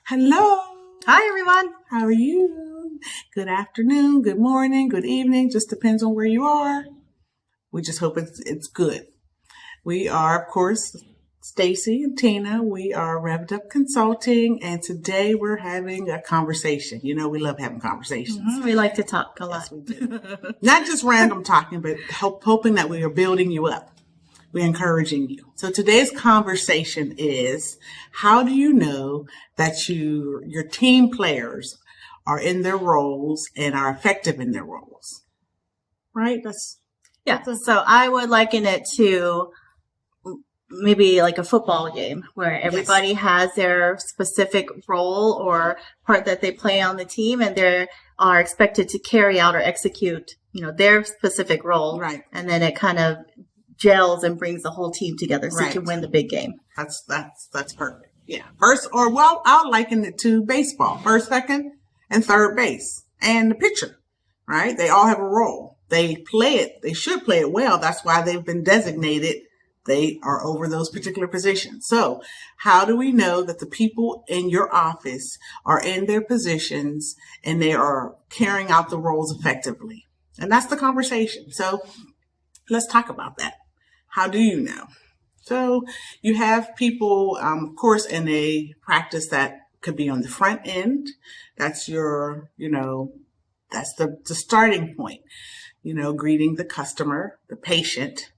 Hello. Hi, everyone. How are you? Good afternoon, good morning, good evening. Just depends on where you are. We just hope it's good. We are, of course, Stacy and Tina. We are Rev'd Up Consulting, and today we're having a conversation. You know, we love having conversations. We like to talk a lot. Yes, we do. Not just random talking, but hoping that we are building you up. We're encouraging you. So today's conversation is, how do you know that your team players are in their roles and are effective in their roles? Right? So I would liken it to maybe like a football game where everybody has their specific role or part that they play on the team, and they are expected to carry out or execute, their specific role. Right. And then it kind of gels and brings the whole team together so you can win the big game. That's perfect. Yeah. I'll liken it to baseball. First, second, and third base. And the pitcher, right? They all have a role. They play it. They should play it well. That's why they've been designated. They are over those particular positions. So how do we know that the people in your office are in their positions and they are carrying out the roles effectively? And that's the conversation. So let's talk about that. How do you know? So you have people, of course, in a practice that could be on the front end. That's your, that's the starting point, greeting the customer, the patient,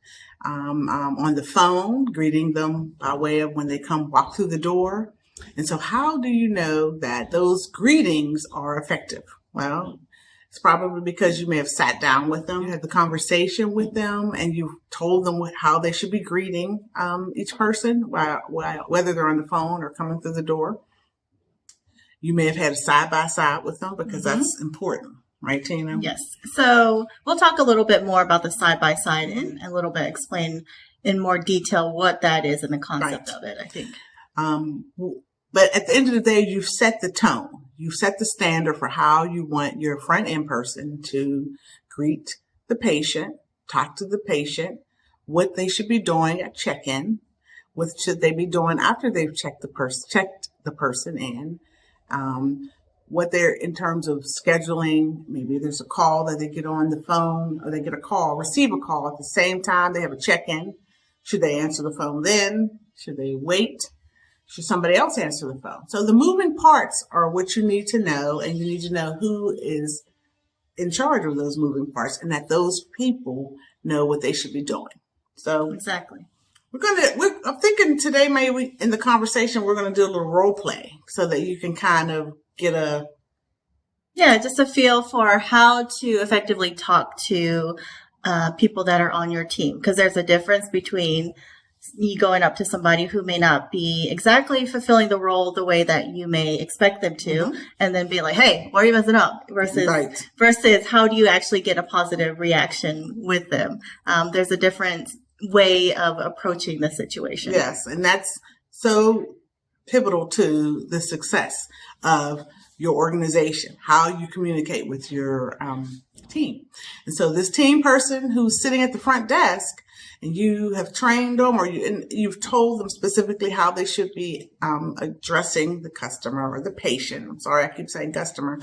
on the phone, greeting them by way of when they walk through the door. And so how do you know that those greetings are effective? Well, it's probably because you may have sat down with them, had the conversation with them, and you've told them how they should be greeting each person, whether they're on the phone or coming through the door. You may have had a side-by-side with them because that's important. Right, Tina? Yes. So we'll talk a little bit more about the side-by-side and a little bit explain in more detail what that is and the concept of it, I think. But at the end of the day, you've set the tone. You've set the standard for how you want your front end person to greet the patient, talk to the patient, what they should be doing at check-in, what should they be doing after they've checked the person in, what they're in terms of scheduling. Maybe there's a call that they get on the phone, or they get receive a call at the same time they have a check-in. Should they answer the phone then? Should they wait? Should somebody else answer the phone? So the moving parts are what you need to know, and you need to know who is in charge of those moving parts, and that those people know what they should be doing. So exactly. I'm thinking today, maybe in the conversation, we're going to do a little role play so that you can kind of get just a feel for how to effectively talk to people that are on your team, because there's a difference between you going up to somebody who may not be exactly fulfilling the role the way that you may expect them to, and then be like, hey, why are you messing up? Versus how do you actually get a positive reaction with them? There's a different way of approaching the situation. Yes, and that's so pivotal to the success of your organization, how you communicate with your team. And so this team person who's sitting at the front desk, and you have trained them, or you've told them specifically how they should be addressing the customer or the patient. I'm sorry, I keep saying customer.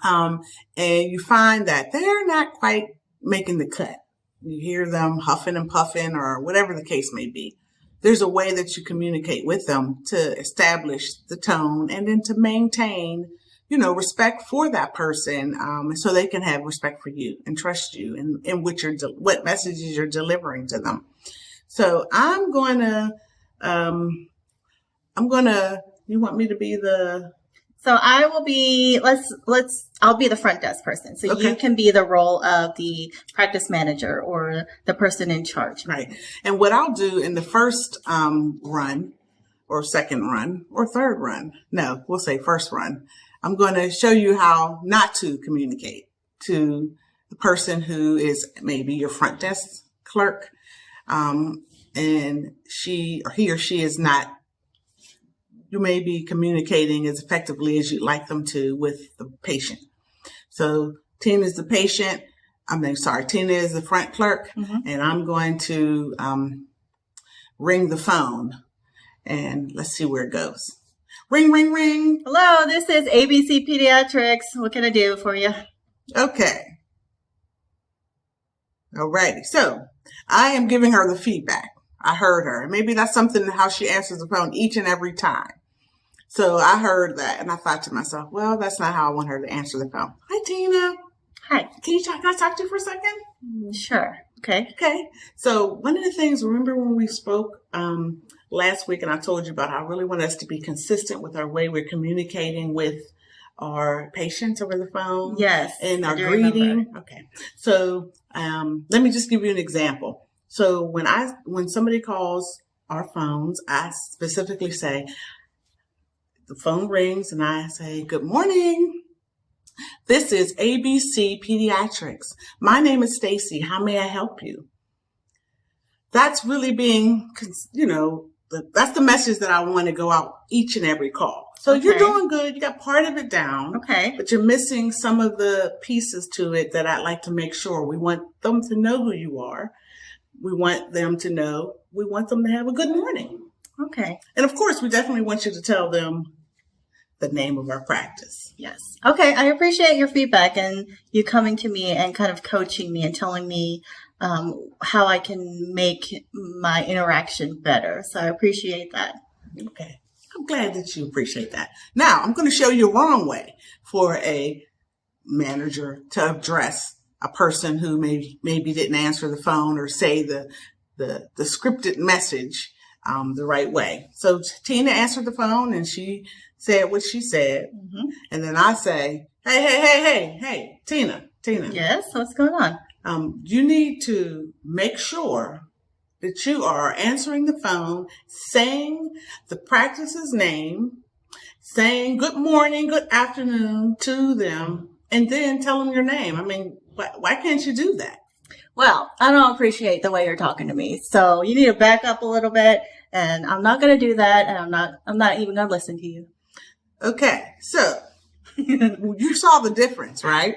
And you find that they're not quite making the cut. You hear them huffing and puffing, or whatever the case may be. There's a way that you communicate with them to establish the tone, and then to maintain, respect for that person, so they can have respect for you and trust you in what messages you're delivering to them. So you want me to be So I will be, I'll be the front desk person. So you can be the role of the practice manager or the person in charge. Right. And what I'll do in the first run, or second run, or third run, no, we'll say first run, I'm going to show you how not to communicate to the person who is maybe your front desk clerk, and he or she is not, you may be communicating as effectively as you'd like them to with the patient. So Tina is the patient. Tina is the front clerk, and I'm going to ring the phone, and let's see where it goes. Ring, ring, ring. Hello, this is ABC Pediatrics. What can I do for you? Okay. Alrighty. So I am giving her the feedback. I heard her. Maybe that's something how she answers the phone each and every time. So I heard that and I thought to myself, well, that's not how I want her to answer the phone. Hi, Tina. Hi. Can I talk to you for a second? Sure. Okay. Okay. So one of the things, remember when we spoke last week and I told you about how I really want us to be consistent with our way we're communicating with our patients over the phone? Yes. And our I do greeting. remember. Okay. So let me just give you an example. So when somebody calls our phones, I specifically say, the phone rings and I say, good morning. This is ABC Pediatrics. My name is Stacy. How may I help you? That's really being, that's the message that I want to go out each and every call. So You're doing good. You got part of it down. Okay. But you're missing some of the pieces to it that I'd like to make sure. We want them to know who you are. We want them to have a good morning. Okay. And of course, we definitely want you to tell them the name of our practice. Yes. Okay. I appreciate your feedback and you coming to me and kind of coaching me and telling me how I can make my interaction better. So I appreciate that. Okay. I'm glad that you appreciate that. Now, I'm going to show you a wrong way for a manager to address a person who maybe didn't answer the phone or say the scripted message the right way. So Tina answered the phone and she said what she said. Mm-hmm. And then I say, hey, Tina. Yes, what's going on? You need to make sure that you are answering the phone, saying the practice's name, saying good morning, good afternoon to them, and then tell them your name. I mean, why can't you do that? Well, I don't appreciate the way you're talking to me. So you need to back up a little bit, and I'm not going to do that, and I'm not even going to listen to you. Okay, so you saw the difference, right?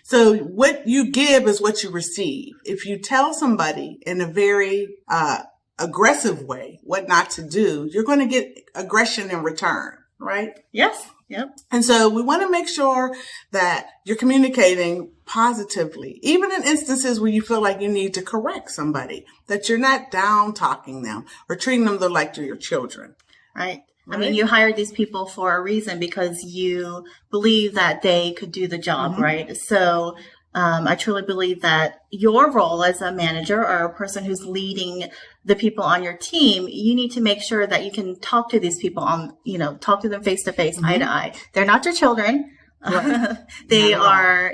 So what you give is what you receive. If you tell somebody in a very aggressive way what not to do, you're going to get aggression in return, right? Yes. Yep. And so we want to make sure that you're communicating positively, even in instances where you feel like you need to correct somebody, that you're not down talking them or treating them like they're your children. Right. I mean, you hired these people for a reason because you believe that they could do the job, mm-hmm. right? So I truly believe that your role as a manager or a person who's leading the people on your team, you need to make sure that you can talk to these people talk to them face to face, eye to eye. They're not your children. Right. They are,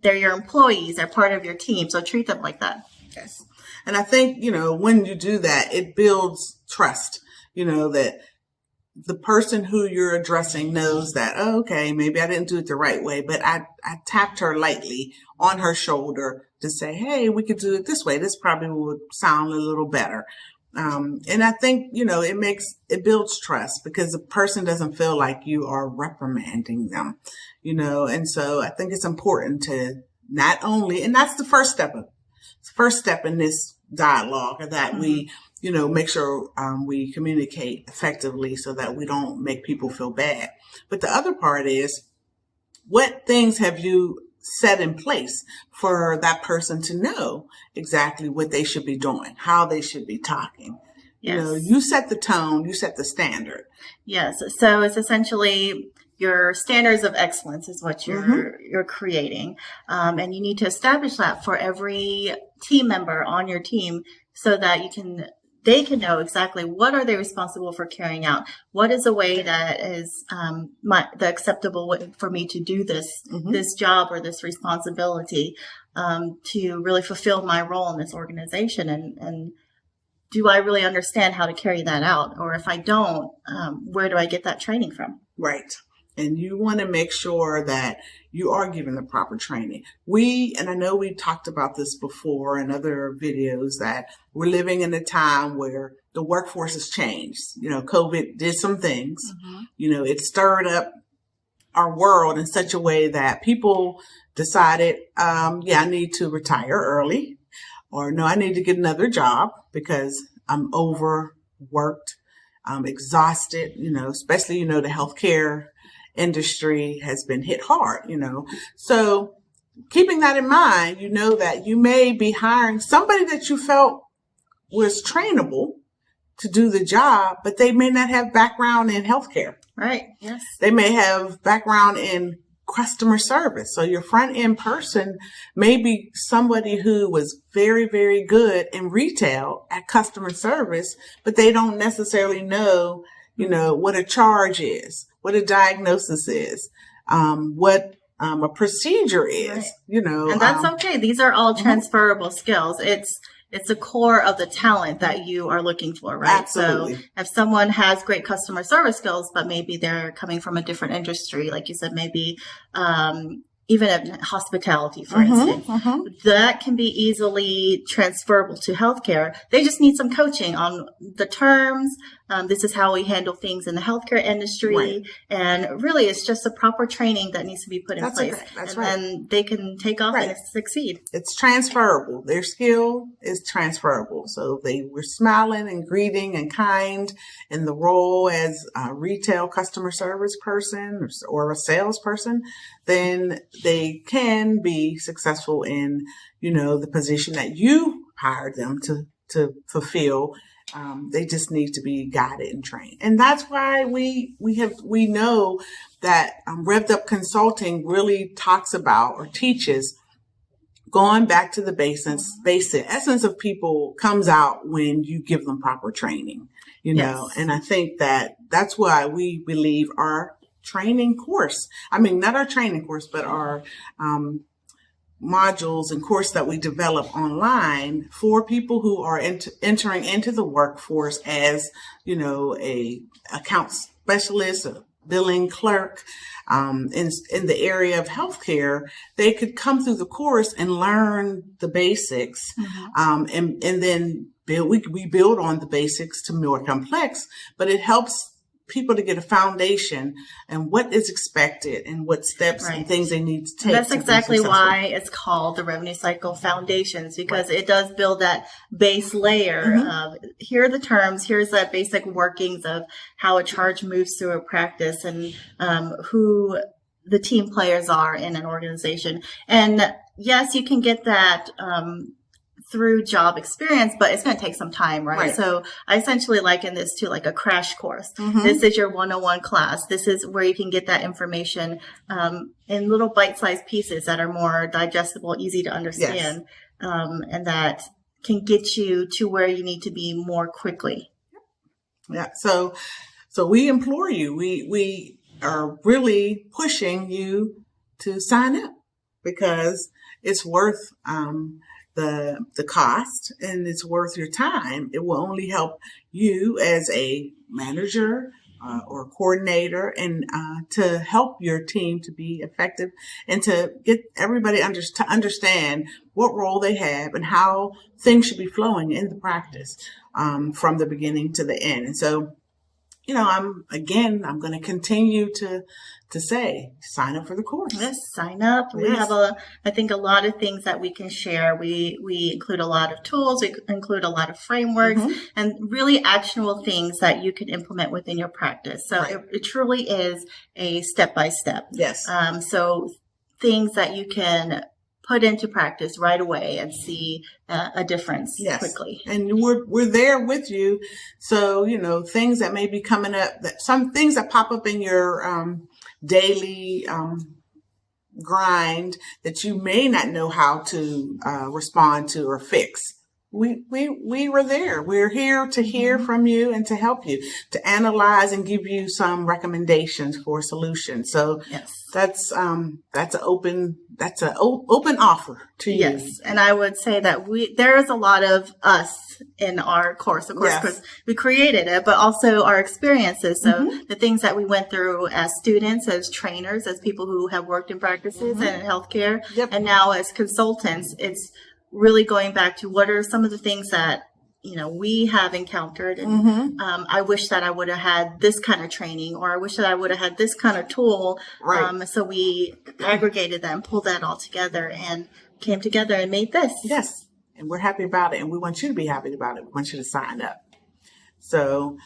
they're your employees. They're part of your team. So treat them like that. Yes. And I think, when you do that, it builds trust, that the person who you're addressing knows that, oh, okay, maybe I didn't do it the right way, but I tapped her lightly on her shoulder to say, hey, we could do it this way. This probably would sound a little better. And I think, it builds trust because the person doesn't feel like you are reprimanding them, and so I think it's important to not only, and that's the first step in this dialogue that mm-hmm. we make sure we communicate effectively so that we don't make people feel bad. But the other part is, what things have you set in place for that person to know exactly what they should be doing, how they should be talking? Yes. You set the tone, you set the standard. Yes. So it's essentially your standards of excellence is what you're creating. And you need to establish that for every team member on your team so that they can know exactly what are they responsible for carrying out. What is a way that is the acceptable way for me to do this job or this responsibility to really fulfill my role in this organization, and do I really understand how to carry that out? Or if I don't, where do I get that training from? Right. And you want to make sure that you are given the proper training. And I know we talked about this before in other videos, that we're living in a time where the workforce has changed. COVID did some things. Mm-hmm. It stirred up our world in such a way that people decided, I need to retire early, or no, I need to get another job because I'm overworked. exhausted, especially, the healthcare industry has been hit hard, So keeping that in mind, that you may be hiring somebody that you felt was trainable to do the job, but they may not have background in healthcare. Right. Yes. They may have background in customer service. So your front end person may be somebody who was very, very good in retail at customer service, but they don't necessarily know, what a charge is, what a diagnosis is, what a procedure is, right. And that's okay. These are all transferable skills. It's the core of the talent that you are looking for, right? Absolutely. So if someone has great customer service skills, but maybe they're coming from a different industry, like you said, maybe even in hospitality, for instance, that can be easily transferable to healthcare. They just need some coaching on the terms. This is how we handle things in the healthcare industry. Right. And really, it's just a proper training that needs to be put in place. Okay. That's and right. then they can take off and succeed. It's transferable. Their skill is transferable. So they were smiling and greeting and kind in the role as a retail customer service person or a salesperson, then they can be successful in, the position that you hired them to fulfill. They just need to be guided and trained. And that's why we know that Rev'd Up Consulting really talks about or teaches going back to the basics. Basic essence of people comes out when you give them proper training, and I think that's why we believe our training course, not our training course, but our modules and course that we develop online for people who are entering into the workforce as, a account specialist, a billing clerk, in the area of healthcare. They could come through the course and learn the basics, and then we build on the basics to more complex, but it helps people to get a foundation and what is expected and what steps and things they need to take. And that's exactly why it's called the Revenue Cycle Foundations, because it does build that base layer of here are the terms, here's that basic workings of how a charge moves through a practice and who the team players are in an organization. And yes, you can get that through job experience, but it's going to take some time, right? So I essentially liken this to like a crash course. This is your 101 class. This is where you can get that information in little bite-sized pieces that are more digestible, easy to understand, and that can get you to where you need to be more quickly. Yeah. So we implore you. We are really pushing you to sign up because it's worth the cost, and it's worth your time. It will only help you as a manager or coordinator, and to help your team to be effective and to get everybody to understand what role they have and how things should be flowing in the practice from the beginning to the end. And so, I'm going to continue to say, sign up for the course. Yes, sign up. Yes. We have I think a lot of things that we can share. We include a lot of tools. We include a lot of frameworks and really actionable things that you can implement within your practice. So it truly is a step-by-step. Yes. So things that you can put into practice right away and see a difference quickly. And we're there with you. So, things that may be coming up, some things that pop up in your daily grind that you may not know how to respond to or fix. We were there. We're here to hear from you and to help you, to analyze and give you some recommendations for solutions. So that's an open offer to you. Yes, and I would say that there is a lot of us in our course, of course, because we created it, but also our experiences. So the things that we went through as students, as trainers, as people who have worked in practices and in healthcare, and now as consultants, it's really going back to what are some of the things that we have encountered, and I wish that I would have had this kind of training, or I wish that I would have had this kind of tool. So we aggregated that and pulled that all together and came together and made this. Yes, and we're happy about it, and we want you to be happy about it. We want you to sign up. So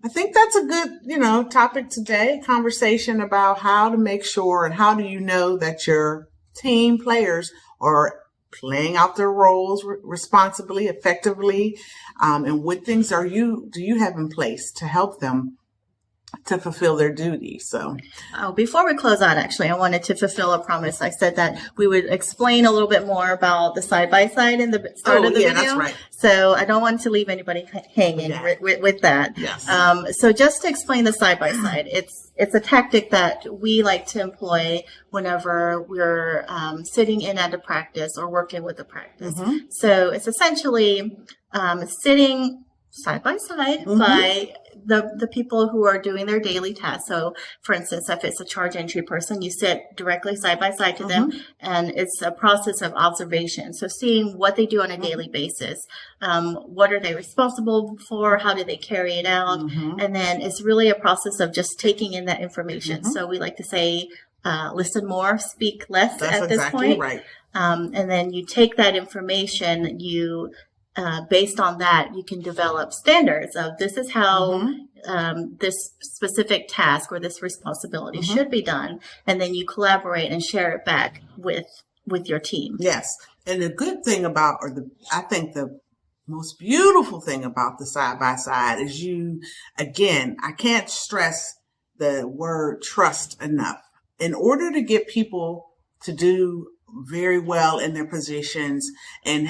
I think that's a good, topic today, conversation about how to make sure and how do you know that your team players are playing out their roles responsibly, effectively, and what things do you have in place to help them to fulfill their duties. So, before we close out, actually, I wanted to fulfill a promise. I said that we would explain a little bit more about the side-by-side in the start of the video. That's right. So I don't want to leave anybody hanging with that. Yes. So just to explain the side-by-side, it's a tactic that we like to employ whenever we're sitting in at a practice or working with a practice. Mm-hmm. So it's essentially sitting side by side by the people who are doing their daily tasks. So, for instance, if it's a charge entry person, you sit directly side by side to them, and it's a process of observation. So, seeing what they do on a daily basis, what are they responsible for, how do they carry it out, and then it's really a process of just taking in that information. So, we like to say, listen more, speak less. That's at this exactly point. Right. And then you take that information, based on that, you can develop standards of this is how this specific task or this responsibility should be done. And then you collaborate and share it back with your team. Yes. And the good thing about, I think the most beautiful thing about the side by side is I can't stress the word trust enough. In order to get people to do very well in their positions and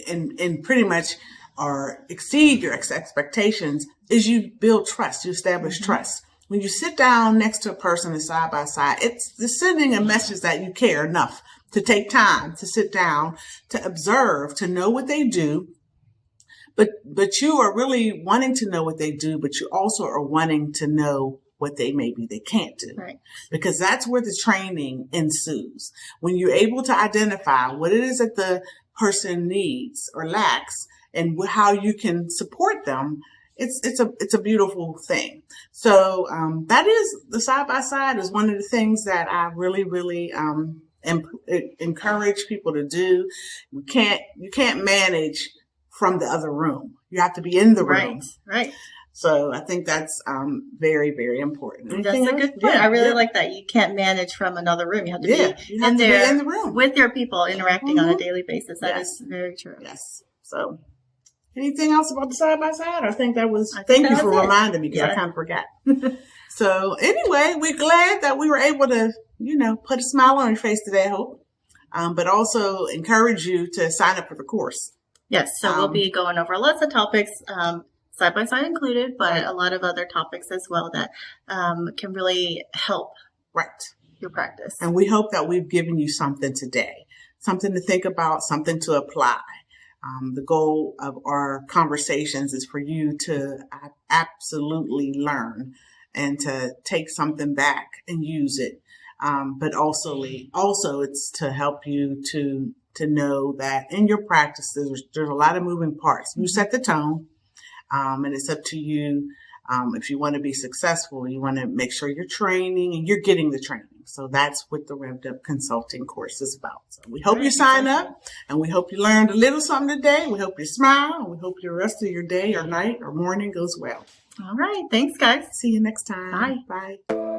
and pretty much or exceed your expectations is you build trust, you establish trust. When you sit down next to a person and side by side, it's sending a message that you care enough to take time to sit down, to observe, to know what they do. But you are really wanting to know what they do, but you also are wanting to know what they can't do. Right. Because that's where the training ensues. When you're able to identify what it is that the person needs or lacks and how you can support them, it's a beautiful thing. So that is the side by side is one of the things that I really, really encourage people to do. You can't manage from the other room. You have to be in the room. Right. So I think that's very, very important. Anything that's a good point. I really like that. You can't manage from another room. You have to be in the room with your people interacting on a daily basis. That is very true. Yes. So anything else about the side by side? Thank you for reminding me because I kind of forgot. So anyway, we're glad that we were able to, put a smile on your face today, I hope. But also encourage you to sign up for the course. Yes. So we'll be going over lots of topics, side by side included, but a lot of other topics as well that can really help your practice. And we hope that we've given you something today, something to think about, something to apply. The goal of our conversations is for you to absolutely learn and to take something back and use it. But also it's to help you to know that in your practice, there's a lot of moving parts. You set the tone. And it's up to you. If you want to be successful, you want to make sure you're training and you're getting the training. So that's what the Rev'd consulting course is about. So we hope you sign up and we hope you learned a little something today. We hope you smile and we hope the rest of your day or night or morning goes well. All right. Thanks, guys. See you next time. Bye. Bye.